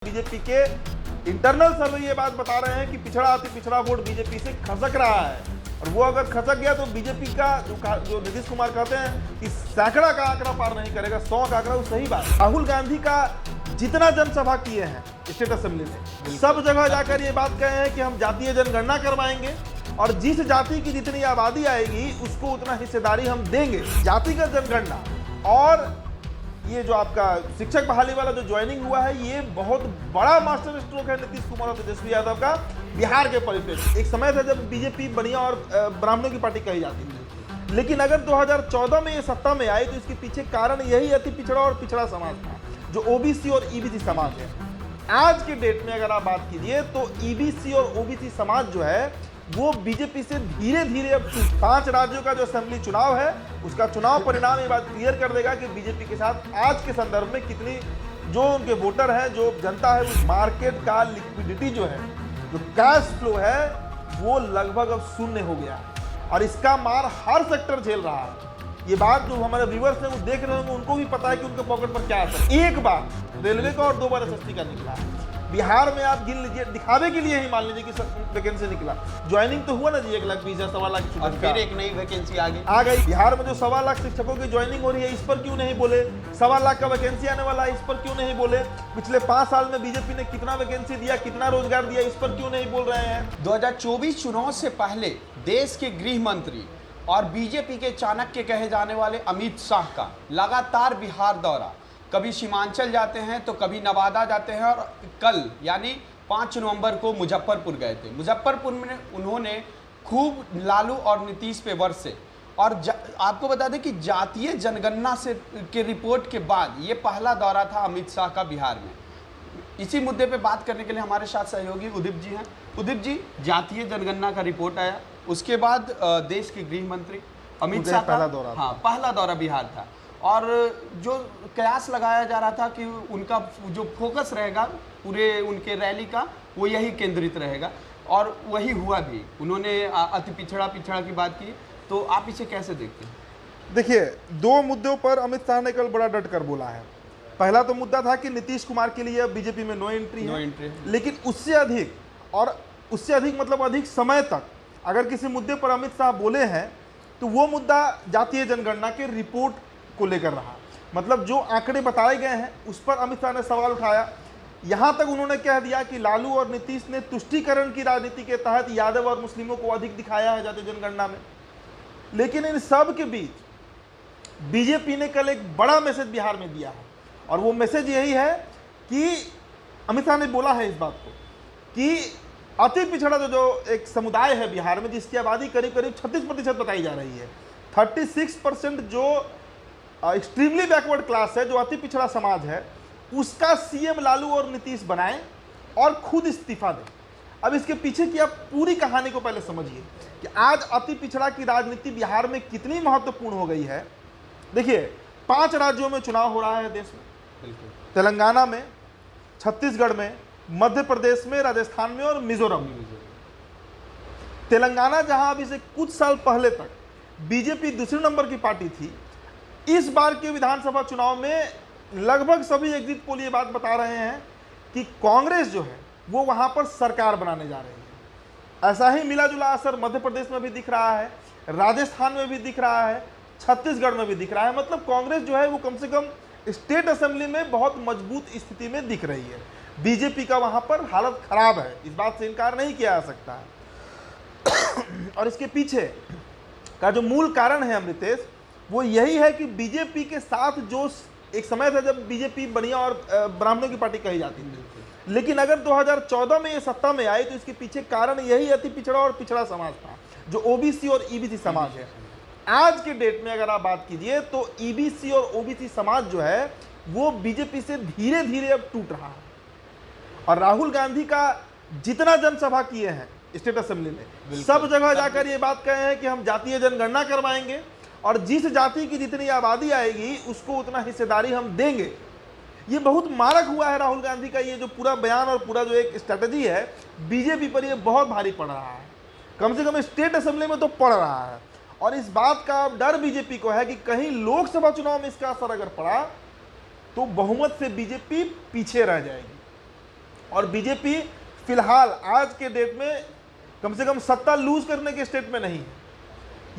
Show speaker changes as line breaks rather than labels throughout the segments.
BJP के internal सर्वे ये बात बता रहे हैं कि पिछड़ा अति पिछड़ा वोट बीजेपी से खसक रहा है, और वो अगर खसक गया तो बीजेपी का जो नीतीश कुमार कहते हैं कि सैकड़ा का आंकड़ा पार नहीं करेगा, 100 का आंकड़ा, वो सही बात। राहुल गांधी का जितना जनसभा किए हैं स्टेट असेंबली में, सब जगह जाकर ये बात कहे हैं कि हम जातीय जनगणना करवाएंगे और जिस जाति की जितनी आबादी आएगी उसको उतना हिस्सेदारी हम देंगे। जातिगत जनगणना और ये जो आपका शिक्षक बहाली वाला जो ज्वाइनिंग हुआ है, ये बहुत बड़ा मास्टर स्ट्रोक है नीतीश कुमार और तेजस्वी यादव का बिहार के परिप्रेक्ष्य। एक समय था जब बीजेपी बनिया और ब्राह्मणों की पार्टी कही जाती थी, लेकिन अगर 2014 में ये सत्ता में आई तो इसके पीछे कारण यही अति पिछड़ा और पिछड़ा समाज था, जो ओबीसी और ईबीसी समाज है। आज के डेट में अगर आप बात कीजिए तो ईबीसी और ओबीसी समाज जो है वो बीजेपी से धीरे धीरे अब 5 राज्यों का जो असेंबली चुनाव है उसका चुनाव परिणाम ये बात क्लियर कर देगा कि बीजेपी के साथ आज के संदर्भ में कितनी जो उनके वोटर हैं, जो जनता है, उस मार्केट का लिक्विडिटी जो है, जो कैश फ्लो है, वो लगभग अब शून्य हो गया और इसका मार हर सेक्टर झेल रहा है। ये बात जो हमारे व्यूअर्स हैं वो देख रहे होंगे, उनको भी पता है कि उनके पॉकेट पर क्या असर। एक बार रेलवे का और 2 बार एसएसटी का निकला। बिहार में आप गिन लीजिए, दिखावे के लिए ही मान लीजिए कि वैकेंसी निकला। ज्वाइनिंग तो हुआ ना जी, 1,20,000 सवा लाख,
और फिर एक नई वैकेंसी आ
गई। बिहार में जो 1.25 लाख शिक्षकों की ज्वाइनिंग हो रही है, इस पर क्यों नहीं बोले? 1.25 लाख का वैकेंसी आने वाला है, इस पर क्यों नहीं बोले? पिछले 5 साल में बीजेपी ने कितना वैकेंसी दिया, कितना रोजगार दिया, इस पर क्यों नहीं बोल रहे हैं?
2024 चुनाव से पहले देश के गृह मंत्री और बीजेपी के चाणक्य कहे जाने वाले अमित शाह का लगातार बिहार दौरा, कभी सीमांचल जाते हैं तो कभी नवादा जाते हैं, और कल यानी 5 नवंबर को मुजफ्फरपुर गए थे। मुजफ्फरपुर में उन्होंने खूब लालू और नीतीश पे बरसे। और आपको बता दें कि जातीय जनगणना से के रिपोर्ट के बाद ये पहला दौरा था अमित शाह का बिहार में। इसी मुद्दे पे बात करने के लिए हमारे साथ सहयोगी उदित जी हैं। उदित जी, जातीय जनगणना का रिपोर्ट आया, उसके बाद देश के गृह मंत्री अमित शाह का पहला दौरा बिहार था, और जो कयास लगाया जा रहा था कि उनका जो फोकस रहेगा पूरे उनके रैली का वो यही केंद्रित रहेगा, और वही हुआ भी। उन्होंने अति पिछड़ा की बात की, तो आप इसे कैसे देखते हैं?
देखिए, 2 मुद्दों पर अमित शाह ने कल बड़ा डट कर बोला है। पहला तो मुद्दा था कि नीतीश कुमार के लिए बीजेपी में नो एंट्री है, लेकिन उससे अधिक, और उससे अधिक मतलब अधिक समय तक अगर किसी मुद्दे पर अमित शाह बोले हैं तो वो मुद्दा जातीय जनगणना के रिपोर्ट को लेकर रहा। मतलब जो आंकड़े बताए गए हैं उस पर अमित शाह ने सवाल उठाया। यहां तक उन्होंने कह दिया कि लालू और नीतीश ने तुष्टीकरण की राजनीति के तहत यादव और मुस्लिमों को अधिक दिखाया है जातीय जनगणना में। लेकिन इन सब के बीच बीजेपी ने कल एक बड़ा मैसेज बिहार में दिया है, और वो मैसेज यही है कि अमित शाह ने बोला है इस बात को कि अति पिछड़ा जो एक समुदाय है बिहार में, जिसकी आबादी करीब करीब 36% बताई जा रही है, 36% जो एक्सट्रीमली बैकवर्ड क्लास है, जो अति पिछड़ा समाज है, उसका सीएम लालू और नीतीश बनाएं और खुद इस्तीफा दें। अब इसके पीछे की आप पूरी कहानी को पहले समझिए कि आज अति पिछड़ा की राजनीति बिहार में कितनी महत्वपूर्ण हो गई है। देखिए, 5 राज्यों में चुनाव हो रहा है देश में, तेलंगाना में, छत्तीसगढ़ में, मध्य प्रदेश में, राजस्थान में और मिजोरम में। तेलंगाना जहां अभी से कुछ साल पहले तक बीजेपी दूसरे नंबर की पार्टी थी, इस बार के विधानसभा चुनाव में लगभग सभी एग्जिट पोल ये बात बता रहे हैं कि कांग्रेस जो है वो वहां पर सरकार बनाने जा रही है। ऐसा ही मिला जुला असर मध्य प्रदेश में भी दिख रहा है, राजस्थान में भी दिख रहा है, छत्तीसगढ़ में भी दिख रहा है। मतलब कांग्रेस जो है वो कम से कम स्टेट असेंबली में बहुत मजबूत स्थिति में दिख रही है। बीजेपी का वहां पर हालत खराब है, इस बात से इनकार नहीं किया जा सकता है। और इसके पीछे का जो मूल कारण है अमृतेश, वो यही है कि बीजेपी के साथ जो एक समय था जब बीजेपी बनिया और ब्राह्मणों की पार्टी कही जाती थी, लेकिन अगर 2014 में ये सत्ता में आई तो इसके पीछे कारण यही अति पिछड़ा और पिछड़ा समाज था, जो ओबीसी और ईबीसी समाज है। आज के डेट में अगर आप बात कीजिए तो ईबीसी और ओबीसी समाज जो है वो बीजेपी से धीरे धीरे अब टूट रहा है। और राहुल गांधी का जितना जनसभा किए हैं स्टेट असेंबली में, सब जगह जाकर ये बात कहे हैं कि हम जातीय जनगणना करवाएंगे और जिस जाति की जितनी आबादी आएगी उसको उतना हिस्सेदारी हम देंगे। ये बहुत मारक हुआ है राहुल गांधी का ये जो पूरा बयान और पूरा जो एक स्ट्रेटजी है, बीजेपी पर ये बहुत भारी पड़ रहा है। कम से कम स्टेट असेंबली में तो पड़ रहा है, और इस बात का डर बीजेपी को है कि कहीं लोकसभा चुनाव में इसका असर अगर पड़ा तो बहुमत से बीजेपी पीछे रह जाएगी। और बीजेपी फिलहाल आज के डेट में कम से कम सत्ता लूज करने के स्टेट में नहीं है।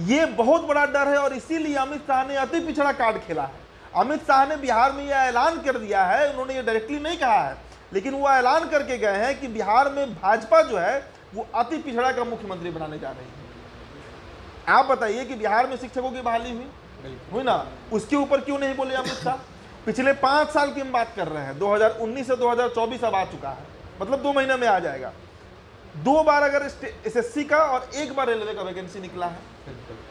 ये बहुत बड़ा डर है और इसीलिए अमित शाह ने अति पिछड़ा कार्ड खेला है। अमित शाह ने बिहार में यह ऐलान कर दिया है, उन्होंने ये डायरेक्टली नहीं कहा है, लेकिन वो ऐलान करके गए हैं कि बिहार में भाजपा जो है वो अति पिछड़ा का मुख्यमंत्री बनाने जा रही है। आप बताइए कि बिहार में शिक्षकों की बहाली हुई ना, उसके ऊपर क्यों नहीं बोले अमित शाह? पिछले 5 साल की हम बात कर रहे हैं, 2019 से 2024 अब आ चुका है, मतलब 2 महीने में आ जाएगा। 2 बार अगर एसएससी का और 1 बार रेलवे का वैकेंसी निकला है,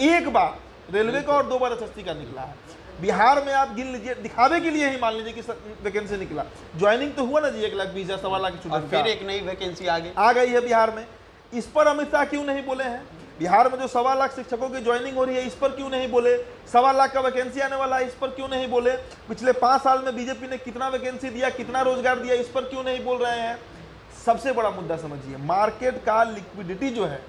1 बार रेलवे का और 2 बार एसएससी का निकला है। बिहार में आप गिन लीजिए, दिखावे के लिए ही मान लीजिए कि वैकेंसी निकला, ज्वाइनिंग तो हुआ ना जी 1,20,000 सवा लाख स्टूडेंट,
फिर एक नई वैकेंसी आ गई
है बिहार में। इस पर अमित शाह क्यों नहीं बोले हैं? बिहार में जो 1.25 लाख शिक्षकों की ज्वाइनिंग हो रही है, इस पर क्यों नहीं बोले? 1.25 लाख का वैकेंसी आने वाला है, इस पर क्यों नहीं बोले? पिछले 5 साल में बीजेपी ने कितना वैकेंसी दिया, कितना रोजगार दिया, इस पर क्यों नहीं बोल रहे हैं? सबसे बड़ा मुद्दा समझिए, मार्केट का लिक्विडिटी जो है,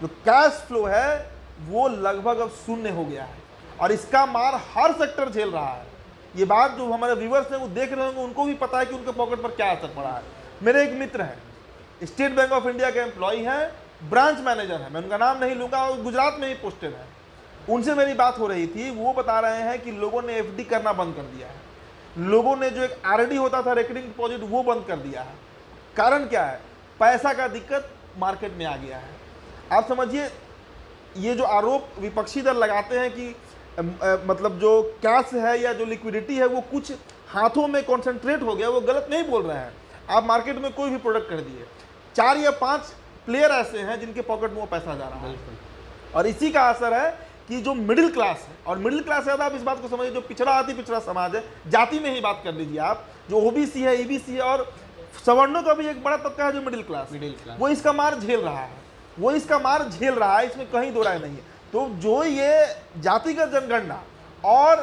जो कैश फ्लो है, वो लगभग अब शून्य हो गया है और इसका मार हर सेक्टर झेल रहा है। ये बात जो हमारे व्यूअर्स हैं वो देख रहे होंगे, उनको भी पता है कि उनके पॉकेट पर क्या असर पड़ा है। मेरे एक मित्र हैं, स्टेट बैंक ऑफ इंडिया के एम्प्लॉय हैं, ब्रांच मैनेजर है, मैं उनका नाम नहीं लूंगा, और गुजरात में ही पोस्टेड है। उनसे मेरी बात हो रही थी, वो बता रहे हैं कि लोगों ने एफडी करना बंद कर दिया है, लोगों ने जो एक आरडी होता था रेकरिंग डिपॉजिट वो बंद कर दिया है। कारण क्या है? पैसा का दिक्कत मार्केट में आ गया है। आप समझिए, ये जो आरोप विपक्षी दल लगाते हैं कि मतलब जो कैश है या जो लिक्विडिटी है वो कुछ हाथों में कॉन्सेंट्रेट हो गया, वो गलत नहीं बोल रहे हैं। आप मार्केट में कोई भी प्रोडक्ट कर दिए, 4 या 5 प्लेयर ऐसे हैं जिनके पॉकेट में वो पैसा जा रहा है, और इसी का असर है कि जो मिडिल क्लास है, और मिडिल क्लास है, आप इस बात को समझिए, जो पिछड़ा अति पिछड़ा समाज है, जाति में ही बात कर लीजिए आप, जो ओबीसी है, ईबीसी है, और सवर्णों का भी एक बड़ा तबका है जो मिडिल क्लास, वो इसका मार झेल रहा है, वो इसका मार झेल रहा है, इसमें कहीं दो राय नहीं है। तो जो ये जातिगत जनगणना और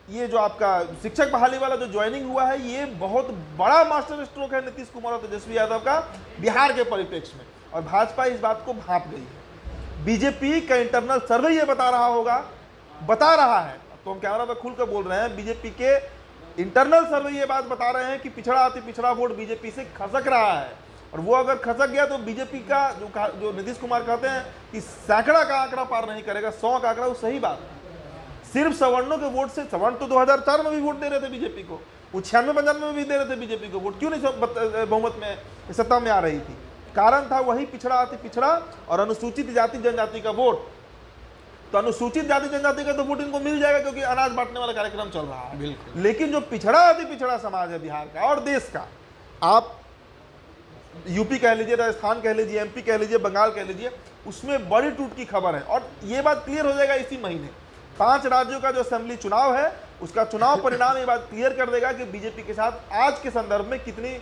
ये जो आपका शिक्षक बहाली वाला जो ज्वाइनिंग हुआ है, ये बहुत बड़ा मास्टर स्ट्रोक है नीतीश कुमार और तेजस्वी यादव का बिहार के परिप्रेक्ष्य में, और भाजपा इस बात को भांप गई है। बीजेपी का इंटरनल सर्वे ये बता रहा है, तो हम कैमरा पे खुलकर बोल रहे हैं, बीजेपी के इंटरनल सर्वे ये बात बता रहे हैं कि पिछड़ा अति पिछड़ा वोट बीजेपी से खसक रहा है, और वो अगर खसक गया तो बीजेपी का जो नीतीश कुमार कहते हैं कि सैकड़ा का आंकड़ा पार नहीं करेगा, 100 का आंकड़ा, वो सही बात है। सिर्फ सवर्णों के वोट से, सवर्ण तो 2004 में भी वोट दे रहे थे बीजेपी को, वो 96-95 में भी दे रहे थे बीजेपी को वोट, क्यों नहीं बहुमत में सत्ता में आ रही थी? कारण था वही पिछड़ा अति पिछड़ा और अनुसूचित जाति जनजाति का वोट। तो अनुसूचित जाति जनजाति का तो वोट इनको मिल जाएगा क्योंकि अनाज बांटने वाला कार्यक्रम चल रहा है, लेकिन जो पिछड़ा अति पिछड़ा समाज है बिहार का और देश का, आप यूपी कह लीजिए, राजस्थान कह लीजिए, एमपी कह लीजिए, बंगाल कह लीजिए, उसमें बड़ी टूट की खबर है। और ये बात क्लियर हो जाएगा इसी महीने, 5 राज्यों का जो असेंबली चुनाव है उसका चुनाव परिणाम ये बात क्लियर कर देगा कि बीजेपी के साथ आज के संदर्भ में कितनी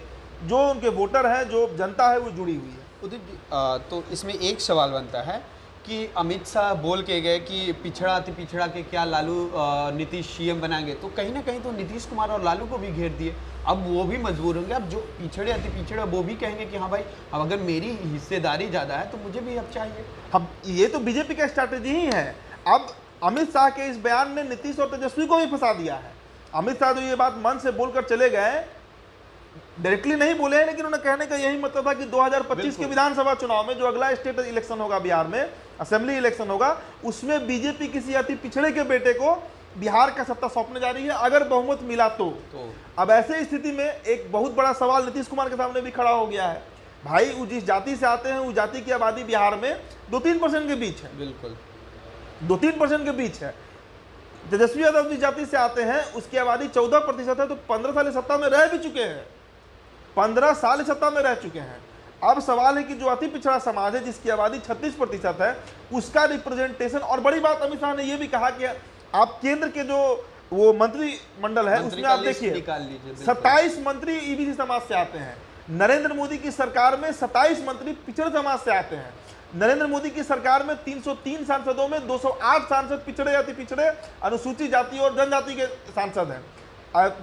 जो उनके वोटर हैं, जो जनता है, वो जुड़ी हुई है।
उदित जी, तो इसमें एक सवाल बनता है कि अमित शाह बोल के गए कि पिछड़ा अति पिछड़ा के क्या लालू नीतीश सीएम बनाएंगे, तो कहीं ना कहीं तो नीतीश कुमार और लालू को भी घेर दिए। अब वो भी मजबूर होंगे, अब जो पिछड़े अति पिछड़े वो भी कहेंगे कि हाँ भाई, अब अगर मेरी हिस्सेदारी ज़्यादा है तो मुझे भी अब चाहिए।
अब ये तो बीजेपी का स्ट्रैटेजी ही है। अब अमित शाह के इस बयान ने नीतीश और तेजस्वी को भी फंसा दिया है। अमित शाह जो ये बात मन से बोलकर चले गए, डायरेक्टली नहीं बोले हैं, लेकिन उन्हें कहने का यही मतलब था कि 2025 के विधानसभा चुनाव में जो अगला स्टेट इलेक्शन होगा बिहार में, असेंबली इलेक्शन होगा, उसमें बीजेपी किसी अति पिछड़े के बेटे को बिहार का सत्ता सौंपने जा रही है, अगर बहुमत मिला तो। अब ऐसे स्थिति में एक बहुत बड़ा सवाल नीतीश कुमार के सामने भी खड़ा हो गया है। भाई, वो जिस जाति से आते हैं उस जाति की आबादी बिहार में 2-3% के बीच है,
बिल्कुल
2-3% के बीच है। तेजस्वी यादव जिस जाति से आते हैं उसकी आबादी 14% है, तो 15 साल सत्ता में रह भी चुके हैं, 15 साल सत्ता में रह चुके हैं। अब सवाल है कि जो अति पिछड़ा समाज है जिसकी आबादी 36% है, उसका रिप्रेजेंटेशन। और बड़ी बात, अमित शाह ने यह भी कहा कि आप केंद्र के जो वो मंत्रिमंडल है उसमें आप देखिए 27 मंत्री ईबीसी समाज से आते हैं। नरेंद्र मोदी की सरकार में 27 मंत्री पिछड़े समाज से आते हैं। नरेंद्र मोदी की सरकार में 303 सांसदों में 208 सांसद पिछड़े अति पिछड़े अनुसूचित जाति और जनजाति के सांसद हैं।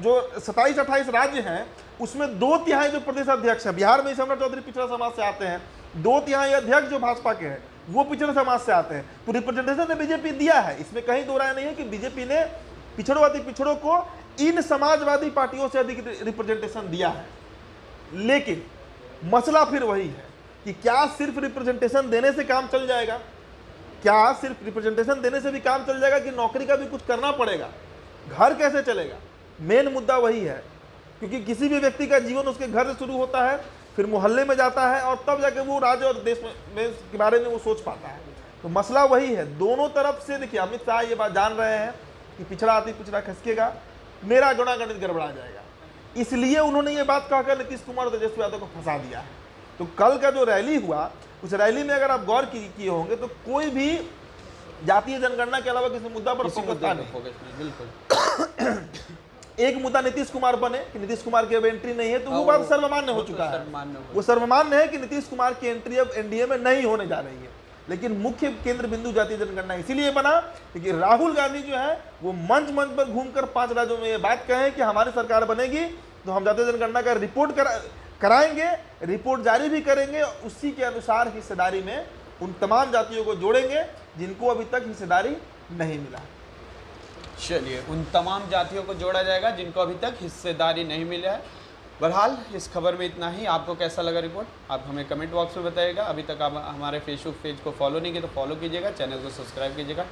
जो 27-28 राज्य हैं उसमें 2/3 जो प्रदेश अध्यक्ष है, बिहार में सम्राट चौधरी पिछड़ा समाज से आते हैं, 2/3 अध्यक्ष जो भाजपा के हैं वो पिछड़े समाज से आते हैं। तो रिप्रेजेंटेशन ने बीजेपी दिया है, इसमें कहीं दो राय नहीं है कि बीजेपी ने पिछड़ों अति पिछड़ों को इन समाजवादी पार्टियों से अधिक रिप्रेजेंटेशन दिया है। लेकिन मसला फिर वही है कि क्या सिर्फ रिप्रेजेंटेशन देने से काम चल जाएगा, क्या सिर्फ रिप्रेजेंटेशन देने से भी काम चल जाएगा कि नौकरी का भी कुछ करना पड़ेगा, घर कैसे चलेगा। मेन मुद्दा वही है, क्योंकि किसी भी व्यक्ति का जीवन उसके घर से शुरू होता है, फिर मोहल्ले में जाता है और तब जाके वो राज्य और देश में के बारे में वो सोच पाता है। तो मसला वही है, दोनों तरफ से। देखिए अमित शाह ये बात जान रहे हैं कि पिछड़ा अति पिछड़ा खसकेगा, मेरा गुणागणित गड़बड़ा जाएगा, इसलिए उन्होंने ये बात कहकर नीतीश कुमार और तेजस्वी यादव को फंसा दिया है। तो कल का जो रैली हुआ, उस रैली में अगर आप गौर किए होंगे तो कोई भी जातीय जनगणना के अलावा किसी मुद्दा पर फोकस था नहीं।
बिल्कुल।
एक मुद्दा नीतीश कुमार बने कि नीतीश कुमार की अब एंट्री नहीं है, तो वो बात सर्वमान्य हो चुका है। वो सर्वमान्य है कि नीतीश कुमार की एंट्री अब एनडीए में नहीं होने जा रही है। लेकिन मुख्य केंद्र बिंदु जातीय जनगणना इसीलिए बना क्योंकि राहुल गांधी जो है वो मंच मंच पर घूमकर 5 राज्यों में ये बात कहें कि हमारी सरकार बनेगी तो हम जातीय जनगणना का रिपोर्ट कराएंगे, रिपोर्ट जारी भी करेंगे, उसी के अनुसार हिस्सेदारी में उन तमाम जातियों को जोड़ेंगे जिनको अभी तक हिस्सेदारी नहीं मिला।
चलिए, उन तमाम जातियों को जोड़ा जाएगा जिनको अभी तक हिस्सेदारी नहीं मिला है। बहरहाल इस खबर में इतना ही। आपको कैसा लगा रिपोर्ट, आप हमें कमेंट बॉक्स में बताइएगा। अभी तक आप हमारे फेसबुक पेज को फॉलो नहीं किया तो फॉलो कीजिएगा, चैनल को सब्सक्राइब कीजिएगा।